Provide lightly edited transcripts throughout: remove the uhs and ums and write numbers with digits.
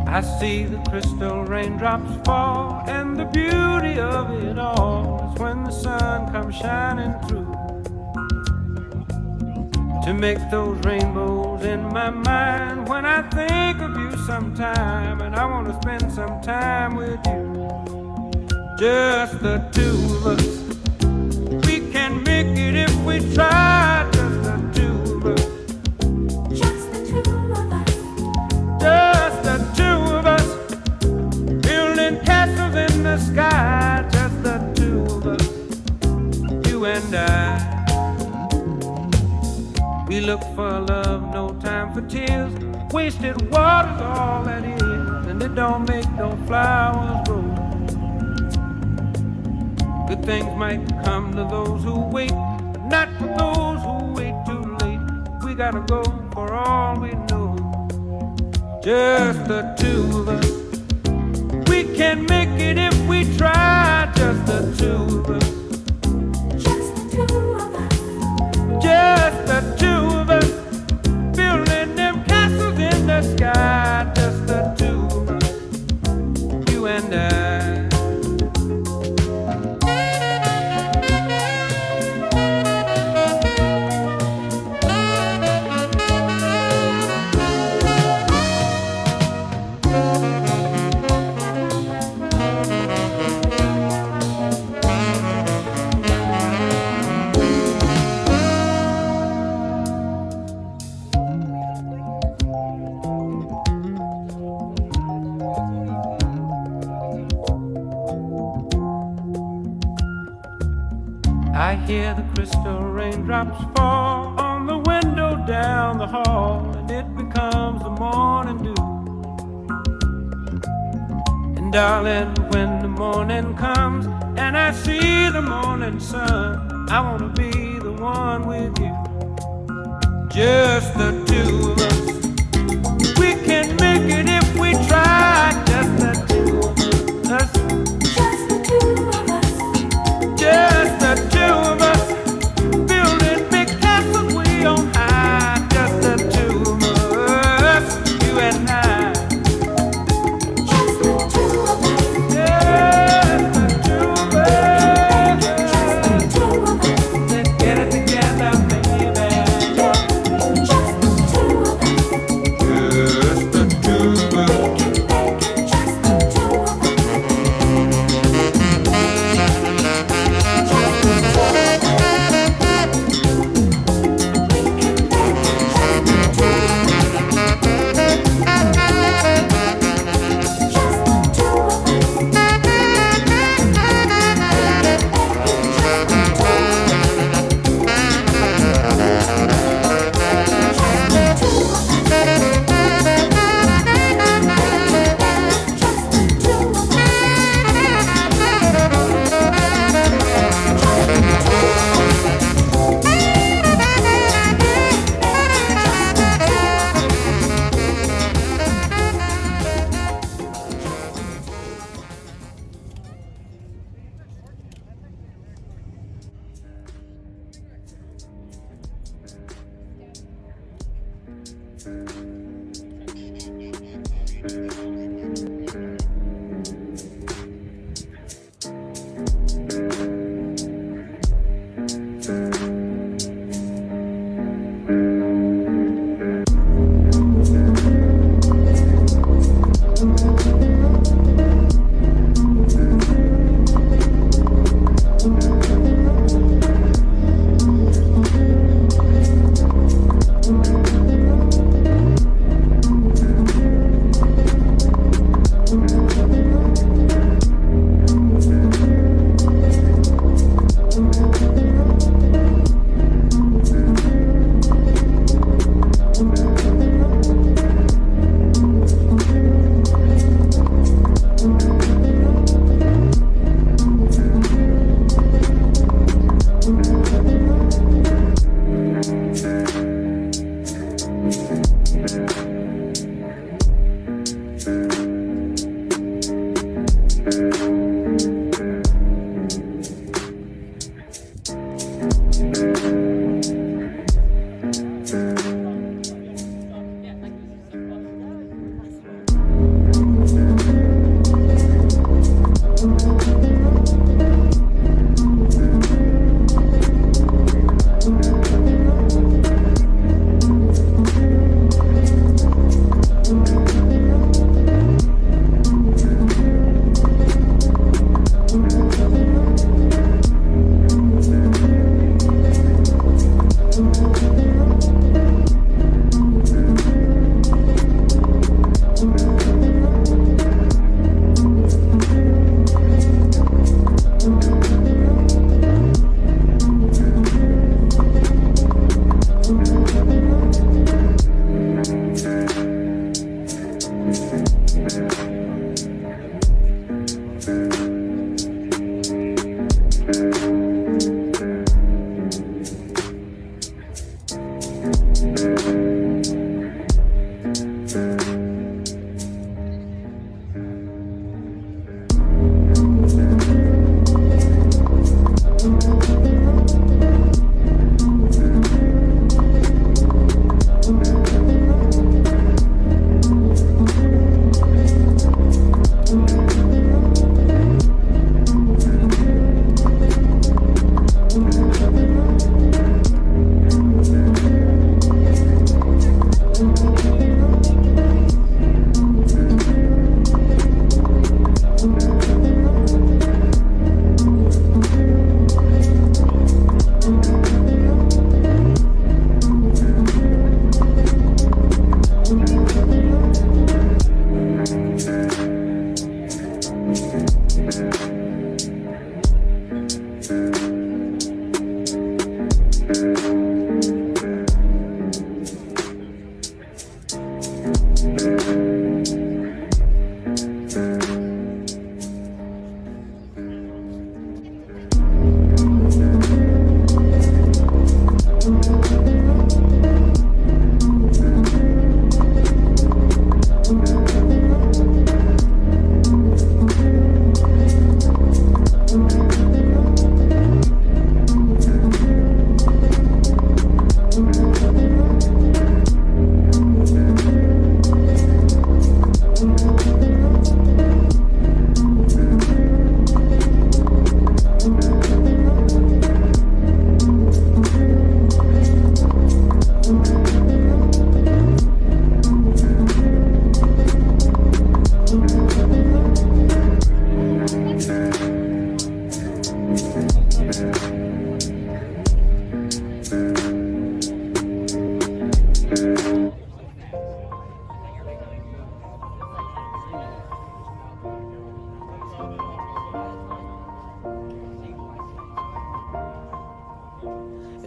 I see the crystal raindrops fall, and the beauty of it all is when the sun comes shining through to make those rainbows in my mind. When I think of you sometime, and I want to spend some time with you, just the two of us. We can make it if we try, just the two of us. Just the two of us. Just the two of us, building castles in the sky. Just the two of us, you and I. We look for love, no time for tears. Wasted water's all that is, and it don't make no flowers grow. Good things might come to those who wait, but not for those who wait too late. We gotta go for all we know. Just the two of us. We can make it if we try. Just the two of us. Just the two of us. Just the two of us. Building them castles in the sky. Just the two of us. You and I. I hear the crystal raindrops fall on the window down the hall, and it becomes the morning dew. And darling, when the morning comes and I see the morning sun, I wanna be the one with you. Just the two of us. We can make it if we try. Just the two of us. Just the two of us. Just the two of us, building big castles way on high. Just the two of us, you and I. Just the two of us. Just the two of us. Just the two of us. Let's get it together, baby. Just the two of us. Just the two of us. Just the two of us.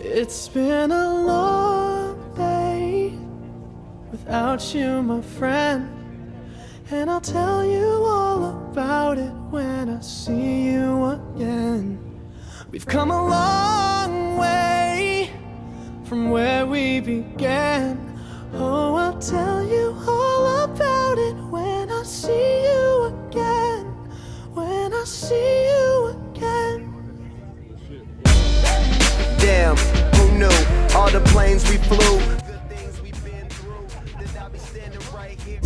It's been a long day without you, my friend, and I'll tell you all about it when I see you again. We've come a long way from where we began. Oh, I'll tell you all about it when I see you again. When I see you again. Damn, who knew? All the planes we flew, good things we've been through, that I'll be standing right here.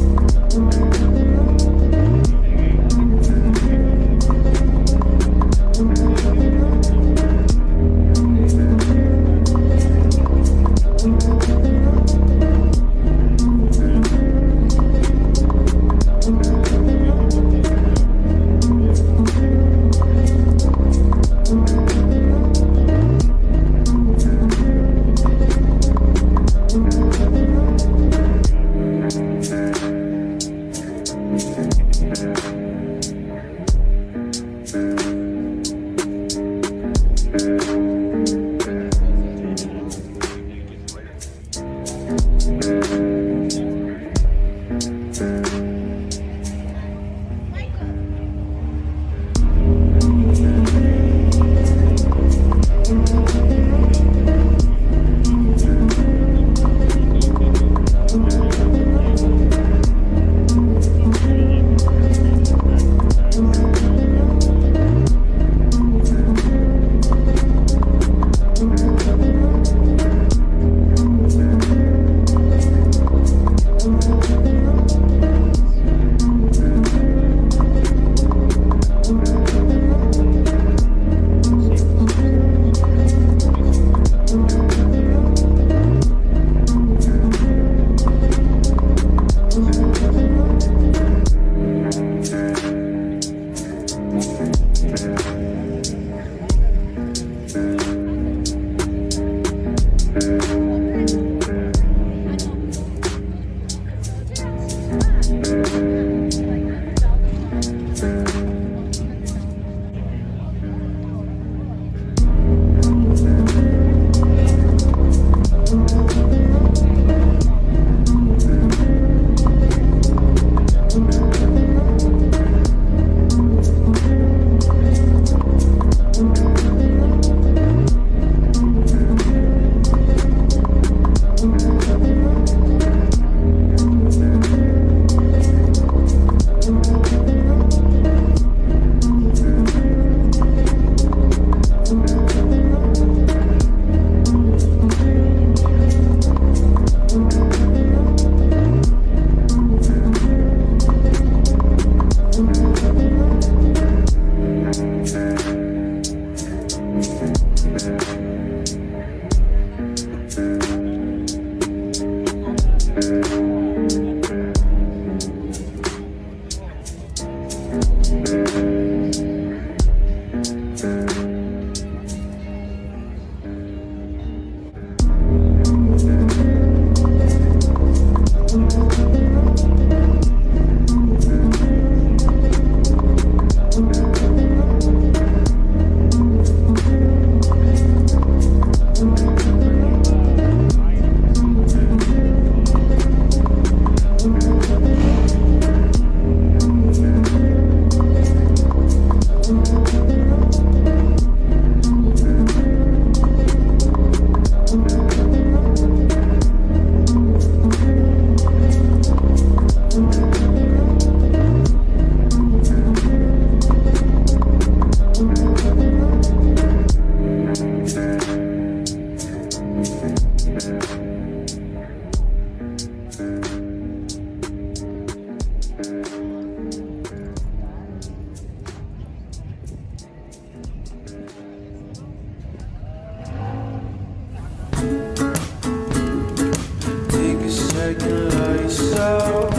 second, love yourself.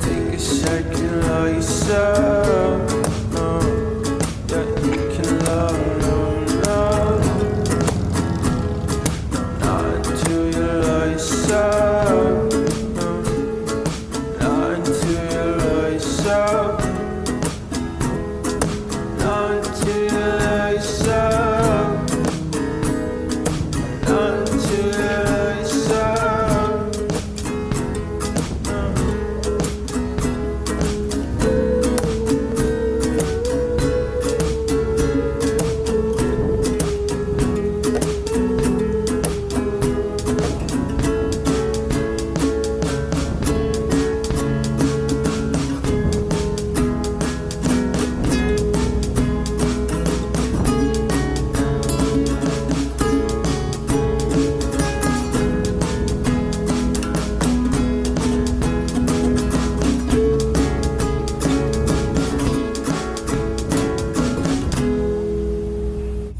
Take a second, love yourself. Yeah, you can love, not until you love yourself. Not until you love yourself. Not until you love yourself. Not until you love yourself.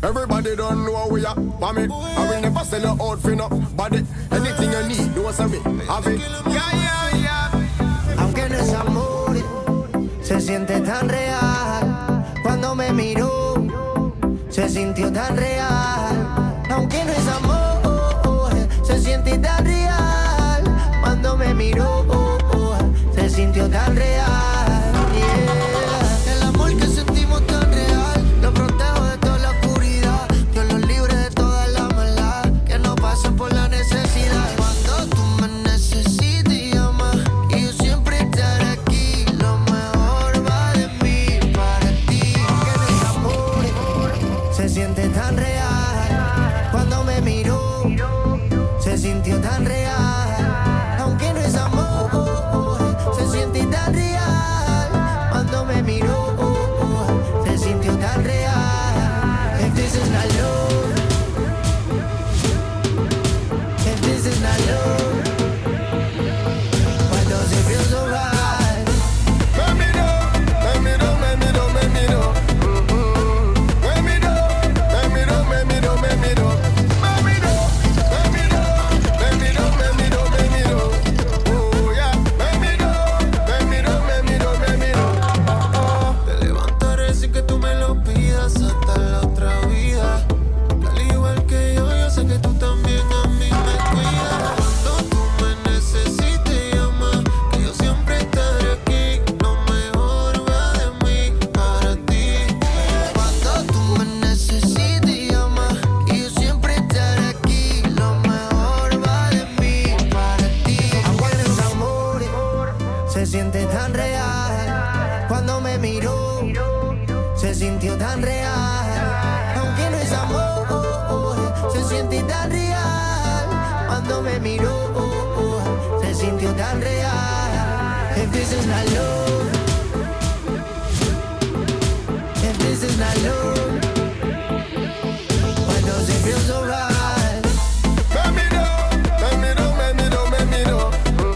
Everybody don't know we are for me. I will never sell your out for no body. Anything you need, do what's me. Have it. Yeah. Aunque no es amor, se siente tan real. Cuando me miró, se sintió tan real. Aunque no es amor, se siente tan real. Cuando me miró, se sintió tan real. Yeah. El amor que sentimos tan real, lo protejo de toda la oscuridad. Dios los libre de toda la maldad, que no pasen por la necesidad. Cuando tú me necesites, llama, y yo siempre estaré aquí. Lo mejor va de mí para ti. Que no es amor, se siente tan real. Cuando me miró, se sintió tan real. Aunque no es amor, se siente tan real. Cuando me miró, se sintió tan real. If this is not love, if this is not love, why does it feel so right? Me miró. Oh yeah, me miró. Te levantaré sin que tú me lo pidas hasta la otra vida. Al igual que yo sé que tú también a mí me cuidas. Cuando tú me necesites, llama, que yo siempre estaré aquí. Lo mejor va de mí para ti. Cuando tú me necesites, llama, y yo siempre estaré aquí. Lo mejor va de mí para ti. Aunque no es amor, se siente tan real. Cuando me miró, se sintió tan real. Aunque no es amor, se siente tan real. Cuando me miró, se sintió tan real. If this is not love, if this is not love,